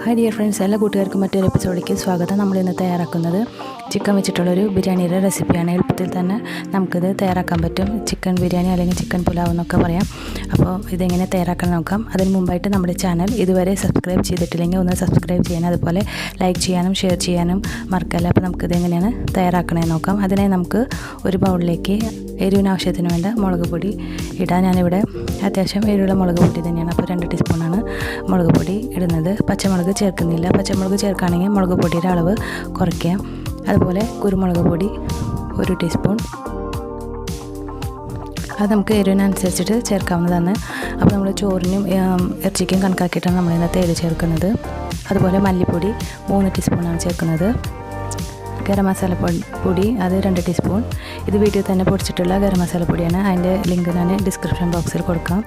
Hi dear friends, എല്ലാ കൂട്ടുകാർക്കും മറ്റൊരു എപ്പിസോഡിലേക്ക് സ്വാഗതം. നമ്മളിന്ന് തയ്യാറാക്കുന്നത് ചിക്കൻ വെച്ചിട്ടുള്ളൊരു ബിരിയാണിയുടെ റെസിപ്പിയാണ്. എളുപ്പത്തിൽ തന്നെ നമുക്കിത് തയ്യാറാക്കാൻ പറ്റും. ചിക്കൻ ബിരിയാണി അല്ലെങ്കിൽ ചിക്കൻ പുലാവ് എന്നൊക്കെ പറയാം. അപ്പോൾ ഇതെങ്ങനെ തയ്യാറാക്കാൻ നോക്കാം. അതിന് മുമ്പായിട്ട് നമ്മുടെ ചാനൽ ഇതുവരെ സബ്സ്ക്രൈബ് ചെയ്തിട്ടില്ലെങ്കിൽ ഒന്ന് സബ്സ്ക്രൈബ് ചെയ്യാനും അതുപോലെ ലൈക്ക് ചെയ്യാനും ഷെയർ ചെയ്യാനും മറക്കല്ല. അപ്പോൾ നമുക്കിതെങ്ങനെയാണ് തയ്യാറാക്കണമെന്ന് നോക്കാം. അതിനായി നമുക്ക് ഒരു ബൗളിലേക്ക് എരിവിന് ആവശ്യത്തിന് വേണ്ട മുളക് പൊടി ഇടാൻ. ഞാനിവിടെ അത്യാവശ്യം എരിവുള്ള മുളക് പൊടി തന്നെയാണ്, അപ്പോൾ 2 ടീസ്പൂണാണ് മുളക് പൊടി ഇടുന്നത്. പച്ചമുളക് ചേർക്കുന്നില്ല. പച്ചമുളക് ചേർക്കുകയാണെങ്കിൽ മുളക് പൊടിയുടെ അളവ് കുറയ്ക്കുക. അതുപോലെ കുരുമുളക് പൊടി 1 ടീസ്പൂൺ, അത് നമുക്ക് എരിവിനനുസരിച്ചിട്ട് ചേർക്കാവുന്നതാണ്. അപ്പോൾ നമ്മൾ ചോറിനും ഇറച്ചിക്കും കണക്കാക്കിയിട്ടാണ് നമ്മൾ ഇന്നത്തെ എരിവ് ചേർക്കുന്നത്. അതുപോലെ മല്ലിപ്പൊടി 3 ടീസ്പൂണാണ് ചേർക്കുന്നത്. ഗരം മസാല പൊടി അത് 2 ടീസ്പൂൺ. ഇത് വീട്ടിൽ തന്നെ പൊടിച്ചിട്ടുള്ള ഗരം മസാല പൊടിയാണ്. അതിൻ്റെ ലിങ്ക് ഞാൻ ഡിസ്ക്രിപ്ഷൻ ബോക്സിൽ കൊടുക്കാം.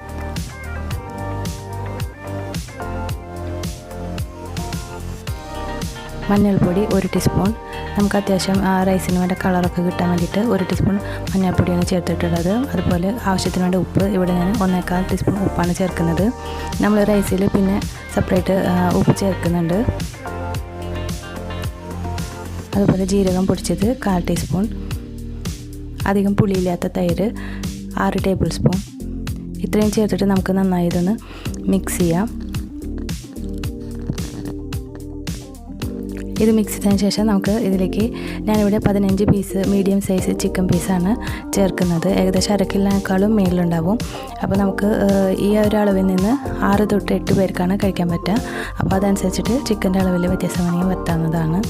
മഞ്ഞൾപ്പൊടി 1 ടീസ്പൂൺ. നമുക്ക് അത്യാവശ്യം റൈസിന് വേണ്ട കളറൊക്കെ കിട്ടാൻ വേണ്ടിയിട്ട് 1 ടീസ്പൂൺ മഞ്ഞൾപ്പൊടിയാണ് ചേർത്തിട്ടുള്ളത്. അതുപോലെ ആവശ്യത്തിന് വേണ്ട ഉപ്പ്, ഇവിടെ ഞാൻ 1/4 ടീസ്പൂൺ ഉപ്പാണ് ചേർക്കുന്നത്. നമ്മൾ റൈസിൽ പിന്നെ സെപ്പറേറ്റ് ഉപ്പ് ചേർക്കുന്നുണ്ട്. അതുപോലെ ജീരകം പൊടിച്ചത് 1/4 ടീസ്പൂൺ. അധികം പുളിയില്ലാത്ത തൈര് 6 ടേബിൾ സ്പൂൺ. ഇത്രയും ചേർത്തിട്ട് നമുക്ക് നന്നായി ഇതൊന്ന് മിക്സ് ചെയ്യാം. ഇത് മിക്സ് ചെയ്തതിന് ശേഷം നമുക്ക് ഇതിലേക്ക് ഞാനിവിടെ 15 പീസ് മീഡിയം സൈസ് ചിക്കൻ പീസാണ് ചേർക്കുന്നത്. ഏകദേശം 1/2 കിലോയേക്കാളും മേളിലുണ്ടാവും. അപ്പോൾ നമുക്ക് ഈ ഒരു അളവിൽ നിന്ന് 6 തൊട്ട് 8 പേർക്കാണ് കഴിക്കാൻ പറ്റുക. അപ്പോൾ അതനുസരിച്ചിട്ട് ചിക്കൻ്റെ അളവിൽ വ്യത്യാസം വേണമെങ്കിൽ വരുത്താവുന്നതാണ്.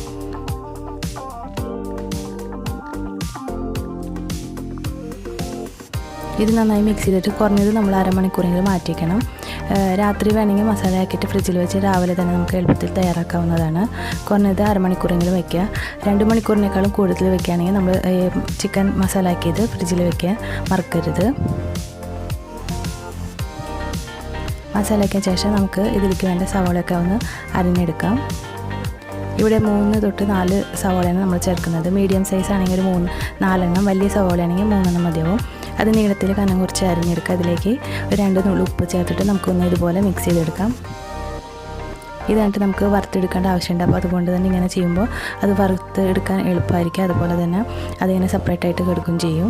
ഇത് നന്നായി മിക്സ് ചെയ്തിട്ട് കുറഞ്ഞത് നമ്മൾ അരമണിക്കൂറെങ്കിലും മാറ്റി വയ്ക്കണം. രാത്രി വേണമെങ്കിൽ മസാല ആക്കിയിട്ട് ഫ്രിഡ്ജിൽ വെച്ച് രാവിലെ തന്നെ നമുക്ക് എളുപ്പത്തിൽ തയ്യാറാക്കാവുന്നതാണ്. കുറഞ്ഞത് അരമണിക്കൂറെങ്കിലും വയ്ക്കുക. 2 മണിക്കൂറിനേക്കാളും കൂടുതൽ വയ്ക്കുകയാണെങ്കിൽ നമ്മൾ ചിക്കൻ മസാല ആക്കിയത് ഫ്രിഡ്ജിൽ വയ്ക്കാൻ മറക്കരുത്. മസാല ആക്കിയ ശേഷം നമുക്ക് ഇതിലേക്ക് വേണ്ട സവാളയൊക്കെ ഒന്ന് അരിഞ്ഞെടുക്കാം. ഇവിടെ 3 തൊട്ട് 4 സവാളയാണ് നമ്മൾ ചേർക്കുന്നത്. മീഡിയം സൈസ് ആണെങ്കിൽ ഒരു 4 എണ്ണം, വലിയ സവാളയാണെങ്കിൽ 3 എണ്ണം മതിയാവും. അത് നീളത്തിൽ കനം കുറച്ച് അരിഞ്ഞെടുക്കുക. അതിലേക്ക് ഒരു 2 നുള്ളി ഉപ്പ് ചേർത്തിട്ട് നമുക്കൊന്ന് ഇതുപോലെ മിക്സ് ചെയ്തെടുക്കാം. ഇതായിട്ട് നമുക്ക് വറുത്തെടുക്കേണ്ട ആവശ്യമുണ്ട്. അപ്പോൾ അതുകൊണ്ട് തന്നെ ഇങ്ങനെ ചെയ്യുമ്പോൾ അത് വറുത്ത് എടുക്കാൻ എളുപ്പമായിരിക്കും. അതുപോലെ തന്നെ അതിങ്ങനെ സെപ്പറേറ്റ് ആയിട്ട് കിടക്കുകയും ചെയ്യും.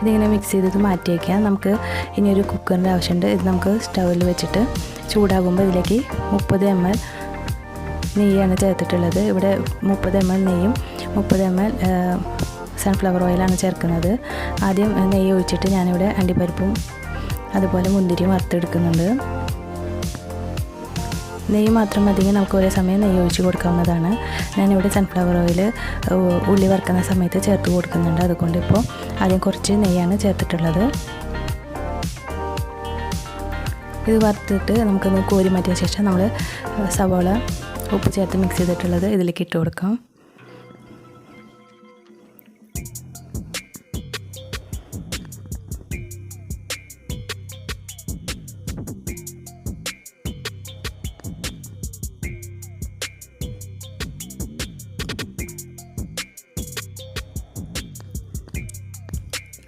ഇതിങ്ങനെ മിക്സ് ചെയ്തിട്ട് മാറ്റി വയ്ക്കാം. നമുക്ക് ഇനി ഒരു കുക്കറിൻ്റെ ആവശ്യമുണ്ട്. ഇത് നമുക്ക് സ്റ്റൗവിൽ വെച്ചിട്ട് ചൂടാകുമ്പോൾ ഇതിലേക്ക് 30 ml നെയ്യാണ് ചേർത്തിട്ടുള്ളത്. ഇവിടെ 30 ml നെയ്യും 30 ml സൺഫ്ലവർ ഓയിലാണ് ചേർക്കുന്നത്. ആദ്യം നെയ്യ് ഒഴിച്ചിട്ട് ഞാനിവിടെ അണ്ടിപ്പരിപ്പും അതുപോലെ മുന്തിരിയും വറുത്തെടുക്കുന്നുണ്ട്. നെയ്യ് മാത്രം മതിയെങ്കിൽ നമുക്ക് ഒരേ സമയം നെയ്യ് ഒഴിച്ച് കൊടുക്കാവുന്നതാണ്. ഞാനിവിടെ സൺഫ്ലവർ ഓയിൽ ഉള്ളി വറുക്കുന്ന സമയത്ത് ചേർത്ത് കൊടുക്കുന്നുണ്ട്. അതുകൊണ്ട് ഇപ്പോൾ ആദ്യം കുറച്ച് നെയ്യാണ് ചേർത്തിട്ടുള്ളത്. ഇത് വറുത്തിട്ട് നമുക്കൊന്ന് കോരി മാറ്റിയ ശേഷം നമ്മൾ സവാള ഉപ്പ് ചേർത്ത് മിക്സ് ചെയ്തിട്ടുള്ളത് ഇതിലേക്ക് ഇട്ട് കൊടുക്കാം.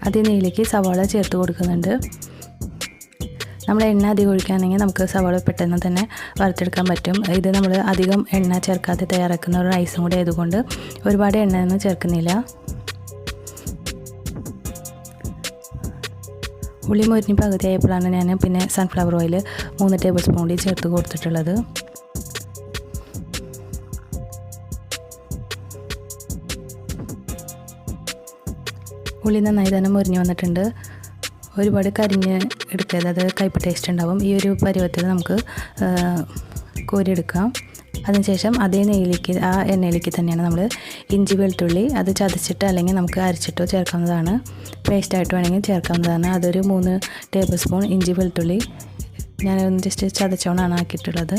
അതേ നെയ്യിലേക്ക് സവാള ചേർത്ത് കൊടുക്കുന്നുണ്ട്. നമ്മൾ എണ്ണ അധികം ഒഴിക്കുകയാണെങ്കിൽ നമുക്ക് സവാള പെട്ടെന്ന് തന്നെ വറുത്തെടുക്കാൻ പറ്റും. ഇത് നമ്മൾ അധികം എണ്ണ ചേർക്കാതെ തയ്യാറാക്കുന്ന ഒരു റൈസും കൂടി ആയതുകൊണ്ട് ഒരുപാട് എണ്ണയൊന്നും ചേർക്കുന്നില്ല. ഉള്ളി മുരിഞ്ഞ് പകുതിയായപ്പോഴാണ് ഞാൻ പിന്നെ സൺഫ്ലവർ ഓയിൽ 3 ടേബിൾ സ്പൂൺ കൂടി ചേർത്ത് കൊടുത്തിട്ടുള്ളത്. ഉള്ളി നന്നായി തന്നെ മുരിഞ്ഞ് വന്നിട്ടുണ്ട്. ഒരുപാട് കരിഞ്ഞ് എടുക്കരുത്, അത് കയ്പ്പ് ടേസ്റ്റ് ഉണ്ടാവും. ഈ ഒരു പരുവത്തിൽ നമുക്ക് കോരിയെടുക്കാം. അതിനുശേഷം അതേ നെയ്യിലേക്ക് ആ എണ്ണയിലേക്ക് തന്നെയാണ് നമ്മൾ ഇഞ്ചി വെളുത്തുള്ളി അത് ചതച്ചിട്ട് അല്ലെങ്കിൽ നമുക്ക് അരച്ചിട്ടോ ചേർക്കാവുന്നതാണ്. പേസ്റ്റായിട്ട് വേണമെങ്കിൽ ചേർക്കാവുന്നതാണ്. അതൊരു 3 ടേബിൾ സ്പൂൺ ഇഞ്ചി വെളുത്തുള്ളി ഞാനൊന്ന് ജസ്റ്റ് ചതച്ചോണാണ് ആക്കിയിട്ടുള്ളത്.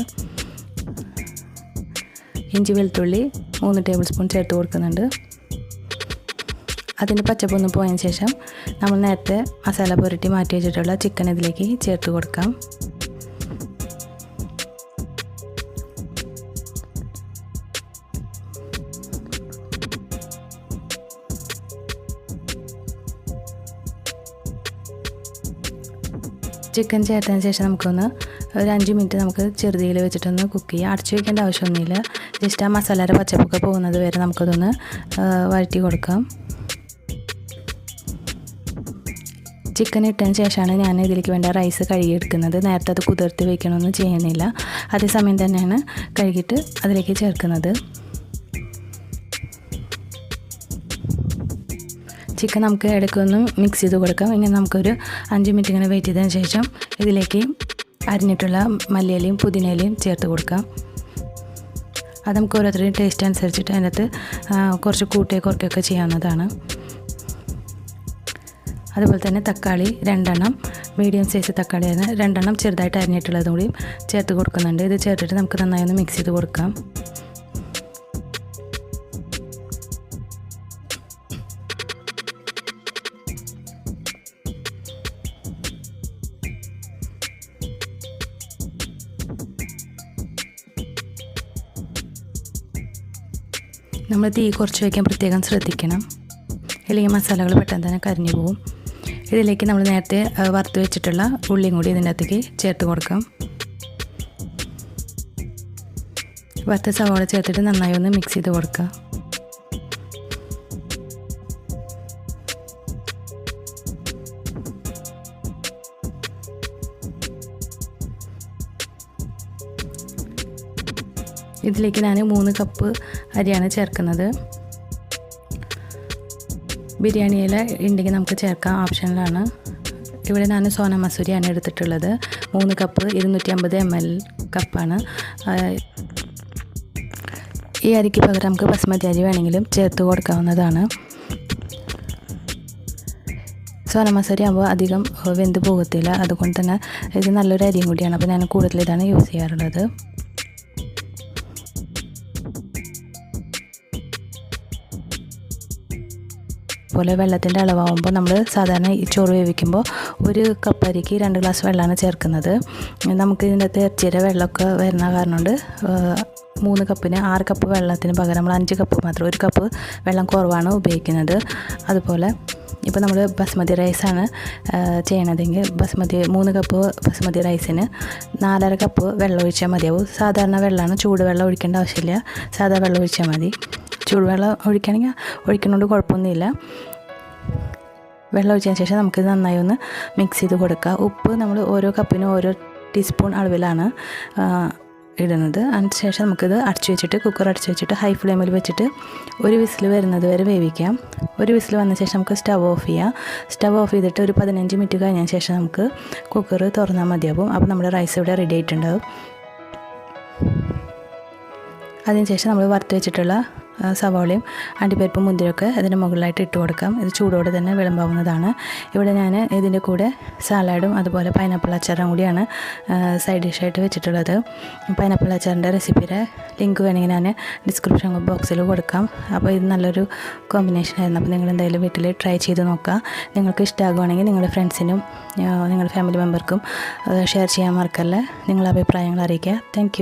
ഇഞ്ചി വെളുത്തുള്ളി 3 ടേബിൾ സ്പൂൺ ചേർത്ത് കൊടുക്കുന്നുണ്ട്. അതിൻ്റെ പച്ചപ്പൊന്ന് പോയതിന് ശേഷം നമ്മൾ നേരത്തെ മസാല പുരട്ടി മാറ്റി വെച്ചിട്ടുള്ള ചിക്കൻ ഇതിലേക്ക് ചേർത്ത് കൊടുക്കാം. ചിക്കൻ ചേർത്തതിന് ശേഷം നമുക്കൊന്ന് ഒരു 5 മിനിറ്റ് നമുക്ക് ചെറുതീയിൽ വെച്ചിട്ടൊന്ന് കുക്ക് ചെയ്യാം. അടച്ചു വയ്ക്കേണ്ട ആവശ്യമൊന്നുമില്ല. ജസ്റ്റ് ആ മസാലയുടെ പച്ചപ്പൊക്കെ പോകുന്നത് വരെ നമുക്കതൊന്ന് വഴറ്റി കൊടുക്കാം. ചിക്കൻ ഇട്ടതിന് ശേഷമാണ് ഞാൻ ഇതിലേക്ക് വേണ്ട റൈസ് കഴുകിയെടുക്കുന്നത്. നേരത്തെ അത് കുതിർത്ത് വയ്ക്കണമെന്ന് ചെയ്യുന്നില്ല. അതേസമയം തന്നെയാണ് കഴുകിയിട്ട് അതിലേക്ക് ചേർക്കുന്നത്. ചിക്കൻ നമുക്ക് ഇടയ്ക്കൊന്ന് മിക്സ് ചെയ്ത് കൊടുക്കാം. ഇങ്ങനെ നമുക്കൊരു 5 മിനിറ്റ് ഇങ്ങനെ വെയിറ്റ് ചെയ്തതിന് ശേഷം ഇതിലേക്ക് അരിഞ്ഞിട്ടുള്ള മല്ലിയിലയും പുതിനയിലയും ചേർത്ത് കൊടുക്കാം. അത് നമുക്ക് ഓരോരുത്തരുടെയും ടേസ്റ്റ് അനുസരിച്ചിട്ട് അതിനകത്ത് കുറച്ച് കുറയ്ക്കുകയൊക്കെ ചെയ്യാവുന്നതാണ്. അതുപോലെ തന്നെ തക്കാളി 2 എണ്ണം മീഡിയം സൈസ് തക്കാളിയാണ് 2 എണ്ണം ചെറുതായിട്ട് അരിഞ്ഞിട്ടുള്ളതും കൂടി ചേർത്ത് കൊടുക്കുന്നുണ്ട്. ഇത് ചേർത്തിട്ട് നമുക്ക് നന്നായി ഒന്ന് മിക്സ് ചെയ്ത് കൊടുക്കാം. നമ്മൾ തീ കുറച്ച് വയ്ക്കാൻ പ്രത്യേകം ശ്രദ്ധിക്കണം, അല്ലെങ്കിൽ മസാലകൾ പെട്ടെന്ന് തന്നെ കരിഞ്ഞു പോകും. ഇതിലേക്ക് നമ്മൾ നേരത്തെ വറുത്ത് വെച്ചിട്ടുള്ള ഉള്ളിയും കൂടി ഇതിൻ്റെ അകത്തേക്ക് ചേർത്ത് കൊടുക്കാം. വറുത്ത സവാള ചേർത്തിട്ട് നന്നായി ഒന്ന് മിക്സ് ചെയ്ത് കൊടുക്കുക. ഇതിലേക്ക് ഞാൻ 3 കപ്പ് അരിയാണ് ചേർക്കുന്നത്. ബിരിയാണി ഇല ഉണ്ടെങ്കിൽ നമുക്ക് ചേർക്കാം, ഓപ്ഷനിലാണ്. ഇവിടെ ഞാൻ സോന മസൂരിയാണ് എടുത്തിട്ടുള്ളത്. 3 കപ്പ് 250 ml കപ്പാണ്. ഈ അരിക്ക് പകരം നമുക്ക് ബസ്മതി അരി വേണമെങ്കിലും ചേർത്ത് കൊടുക്കാവുന്നതാണ്. സോന മസൂരി ആകുമ്പോൾ അധികം വെന്ത് പോകത്തില്ല, അതുകൊണ്ട് തന്നെ ഇത് നല്ലൊരു അരിയും കൂടിയാണ്. അപ്പോൾ ഞാൻ കൂടുതൽ ഇതാണ് യൂസ് ചെയ്യാറുള്ളത്. പോലെ വെള്ളത്തിൻ്റെ അളവാകുമ്പോൾ നമ്മൾ സാധാരണ ഈ ചോറ് വേവിക്കുമ്പോൾ 1 കപ്പ് അരിക്ക് 2 ഗ്ലാസ് വെള്ളമാണ് ചേർക്കുന്നത്. നമുക്ക് ഇതിൻ്റെ അകത്ത് ഇറച്ചിയുടെ വെള്ളമൊക്കെ വരുന്ന കാരണം കൊണ്ട് 3 കപ്പിന് 6 കപ്പ് വെള്ളത്തിന് പകരം നമ്മൾ 5 കപ്പ് മാത്രം 1 കപ്പ് വെള്ളം കുറവാണ് ഉപയോഗിക്കുന്നത്. അതുപോലെ ഇപ്പോൾ നമ്മൾ ബസ്മതി റൈസാണ് ചെയ്യണതെങ്കിൽ 3 കപ്പ് ബസ്മതി റൈസിന് 4.5 കപ്പ് വെള്ളം ഒഴിച്ചാൽ മതിയാവും. സാധാരണ വെള്ളമാണ്, ചൂടുവെള്ളം ഒഴിക്കേണ്ട ആവശ്യമില്ല, സാധാ വെള്ളം ഒഴിച്ചാൽ മതി. ചൂടുവെള്ളം ഒഴിക്കുകയാണെങ്കിൽ ഒഴിക്കുന്നതുകൊണ്ട് കുഴപ്പമൊന്നുമില്ല. വെള്ളം ഒഴിച്ചതിന് ശേഷം നമുക്കിത് നന്നായി ഒന്ന് മിക്സ് ചെയ്ത് കൊടുക്കുക. ഉപ്പ് നമ്മൾ ഓരോ കപ്പിനും ഓരോ ടീസ്പൂൺ അളവിലാണ് ഇടുന്നത്. അതിന് ശേഷം നമുക്കിത് അടച്ചു വെച്ചിട്ട് കുക്കർ അടച്ചു വെച്ചിട്ട് ഹൈ ഫ്ലെയിമിൽ വെച്ചിട്ട് 1 വിസിൽ വരുന്നത് വരെ വേവിക്കാം. 1 വിസിൽ വന്ന ശേഷം നമുക്ക് സ്റ്റവ് ഓഫ് ചെയ്യാം. സ്റ്റവ് ഓഫ് ചെയ്തിട്ട് ഒരു 15 മിനിറ്റ് കഴിഞ്ഞതിന് ശേഷം നമുക്ക് കുക്കർ തുറന്നാൽ മതിയാവും. അപ്പോൾ നമ്മുടെ റൈസ് ഇവിടെ റെഡി ആയിട്ടുണ്ടാവും. അതിനുശേഷം നമ്മൾ വറുത്ത് വെച്ചിട്ടുള്ള സവാളയും അണ്ടിപ്പരിപ്പും മുന്തിരിയൊക്കെ അതിൻ്റെ മുകളിലായിട്ട് ഇട്ട് കൊടുക്കാം. ഇത് ചൂടോടെ തന്നെ വിളമ്പാവുന്നതാണ്. ഇവിടെ ഞാൻ ഇതിൻ്റെ കൂടെ സാലാഡും അതുപോലെ പൈനാപ്പിൾ അച്ചാറും കൂടിയാണ് സൈഡ് ഡിഷായിട്ട് വെച്ചിട്ടുള്ളത്. പൈനാപ്പിൾ അച്ചാറിൻ്റെ റെസിപ്പിയുടെ ലിങ്ക് വേണമെങ്കിൽ ഞാൻ ഡിസ്ക്രിപ്ഷൻ ബോക്സിൽ കൊടുക്കാം. അപ്പോൾ ഇത് നല്ലൊരു കോമ്പിനേഷൻ ആയിരുന്നു. അപ്പോൾ നിങ്ങൾ എന്തായാലും വീട്ടിൽ ട്രൈ ചെയ്ത് നോക്കുക. നിങ്ങൾക്ക് ഇഷ്ടമാകുവാണെങ്കിൽ നിങ്ങളുടെ ഫ്രണ്ട്സിനും നിങ്ങളുടെ ഫാമിലി മെമ്പർക്കും ഷെയർ ചെയ്യാൻ മറക്കല്ലേ. നിങ്ങളുടെ അഭിപ്രായങ്ങൾ അറിയിക്കുക. താങ്ക്